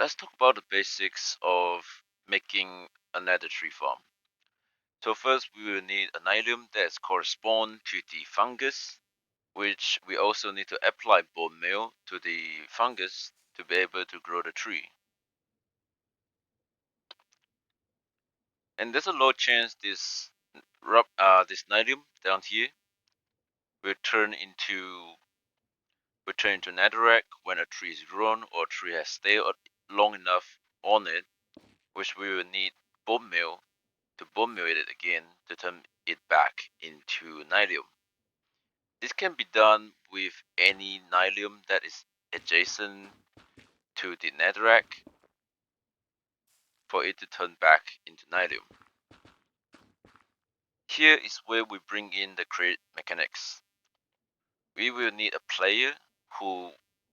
let's talk about the basics of making a nether tree farm. So first we will need an item that corresponds to the fungus, which we also need to apply bone meal to the fungus to be able to grow the tree. And there's a low chance this this nadium down here will turn into netherrack when a tree is grown or a tree has stayed long enough on it, which we will need bone meal to bone meal it again to turn it back into nylon. This can be done with any nylon that is adjacent to the netherrack for it to turn back into nylon. Here is where we bring in the create mechanics. We will need a player who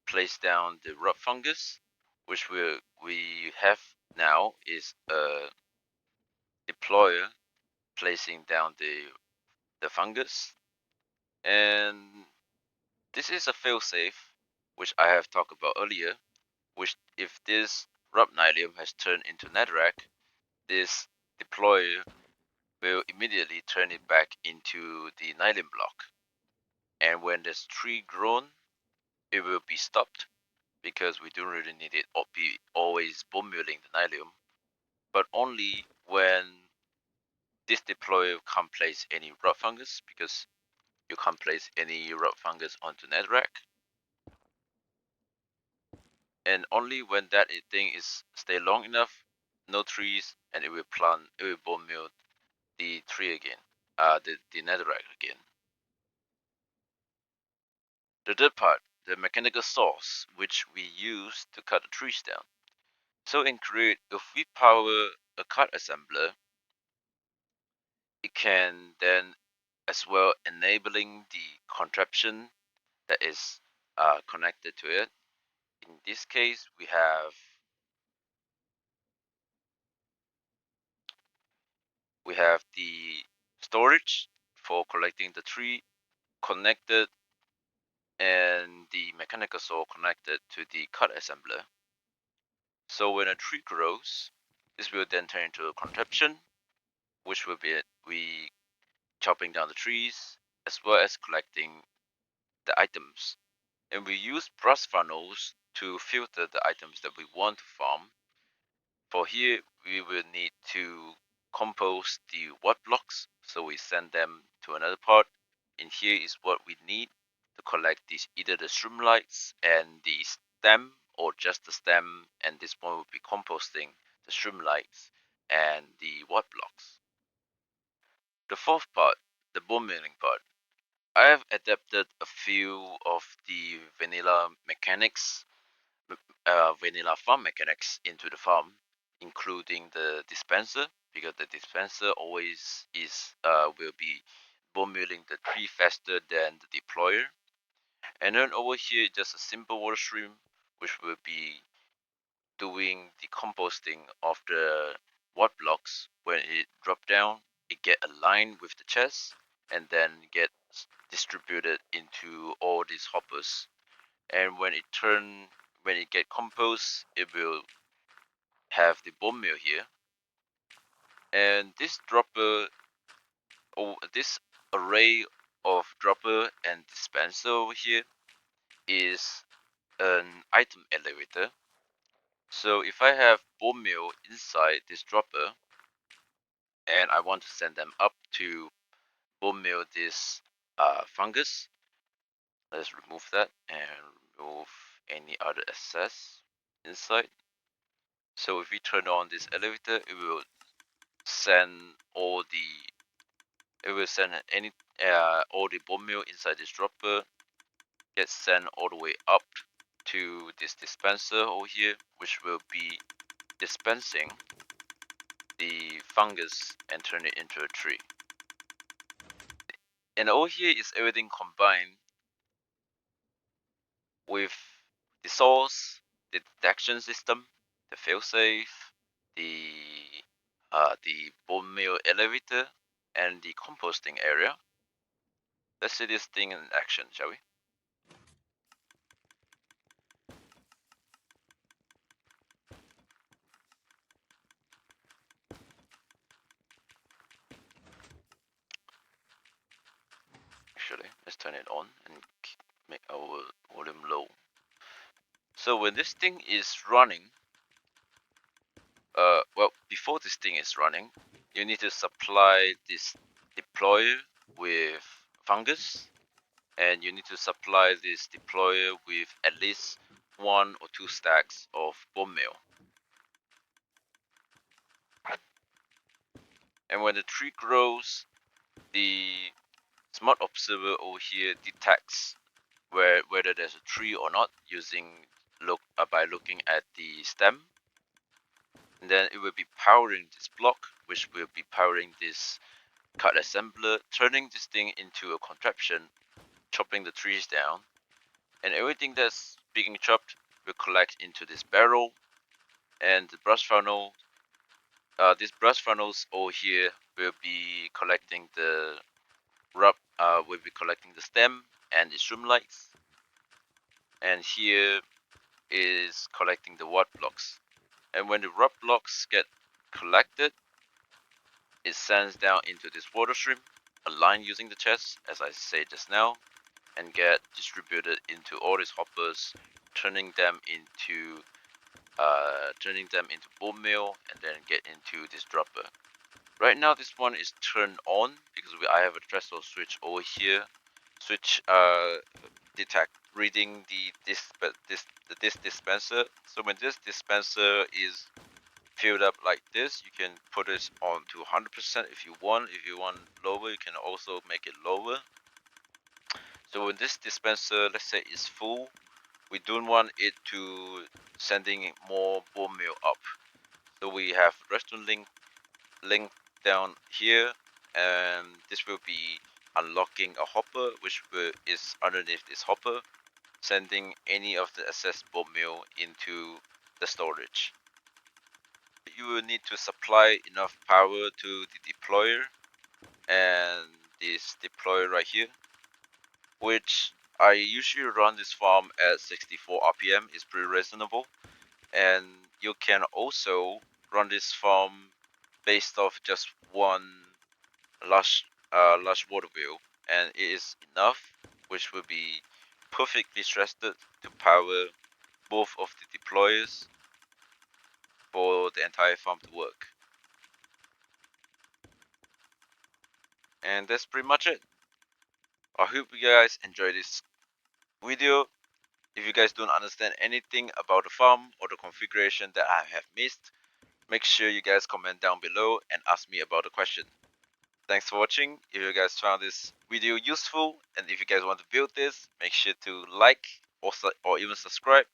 plays down the rot fungus, which we have now is a deployer placing down the fungus, and this is a failsafe which I have talked about earlier, which if this rubnilium has turned into netherrack, this deployer will immediately turn it back into the nylon block. And when there's tree grown, it will be stopped because we don't really need it or be always bone mealing the nylon, but only when this deployer can't place any rot fungus because you can't place any rot fungus onto netherrack. And only when that thing is stay long enough, no trees, and it will bone meal the tree again, the netherrack again. The third part, the mechanical saws, which we use to cut the trees down. So in Create, if we power a cut assembler, it can then as well enabling the contraption that is connected to it. In this case, we have the storage for collecting the tree connected, and the mechanical saw connected to the cut assembler. So when a tree grows, this will then turn into a contraption, which will be we chopping down the trees as well as collecting the items. And we use brush funnels to filter the items that we want to farm. For here, we will need to compose the wood blocks, so we send them to another part. And here is what we need to collect these, either the streamlights and the stem or just the stem, and this one will be composting the streamlights and the wood blocks. The fourth part, the bone milling part. I have adapted a few of the vanilla farm mechanics into the farm, including the dispenser, because the dispenser always will be bone milling the tree faster than the deployer. And then over here, just a simple water stream, which will be doing the composting of the wood blocks. When it drop down, it get aligned with the chest and then get distributed into all these hoppers. And when it get composed, it will have the bone meal here. And this dropper, or this array of dropper and dispenser over here is an item elevator. So if I have bone meal inside this dropper and I want to send them up to bone meal this fungus, let's remove that and remove any other access inside. So if we turn on this elevator, it will send all the bone meal inside this dropper gets sent all the way up to this dispenser over here, which will be dispensing the fungus and turn it into a tree. And over here is everything combined with the source, the detection system, the failsafe, the bone meal elevator, and the composting area. Let's see this thing in action, shall we? turn it on and make our volume low. So when this thing is running, well, before this thing is running, you need to supply this deployer with fungus, and you need to supply this deployer with at least 1 or 2 stacks of bone meal. And when the tree grows, the smart observer over here detects whether there's a tree or not by looking at the stem. And then it will be powering this block, which will be powering this card assembler, turning this thing into a contraption, chopping the trees down, and everything that's being chopped will collect into this barrel. And the brush funnel, these brush funnels over here will be collecting the will be collecting the stem and the shroom lights, and here is collecting the watt blocks. And when the rub blocks get collected, it sends down into this water stream, aligned using the chest, as I said just now, and get distributed into all these hoppers, turning them into bone meal, and then get into this dropper. Right now, this one is turned on because I have a threshold switch over here. Switch detect reading this dispenser. So when this dispenser is filled up like this, you can put this on to 100% if you want. If you want lower, you can also make it lower. So when this dispenser, let's say, is full, we don't want it to sending more bone meal up. So we have restaurant link down here, and this will be unlocking a hopper is underneath this hopper, sending any of the excess bone meal into the storage. You will need to supply enough power to the deployer and this deployer right here, which I usually run this farm at 64 RPM. Is pretty reasonable, and you can also run this farm based off just one large water wheel, and it is enough, which will be perfectly stressed to power both of the deployers for the entire farm to work. And that's pretty much it. I hope you guys enjoy this video. If you guys don't understand anything about the farm or the configuration that I have missed, make sure you guys comment down below and ask me about the question. Thanks for watching. If you guys found this video useful, and if you guys want to build this, make sure to like or even subscribe.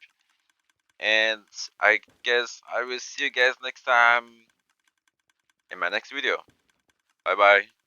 And I guess I will see you guys next time in my next video. Bye bye.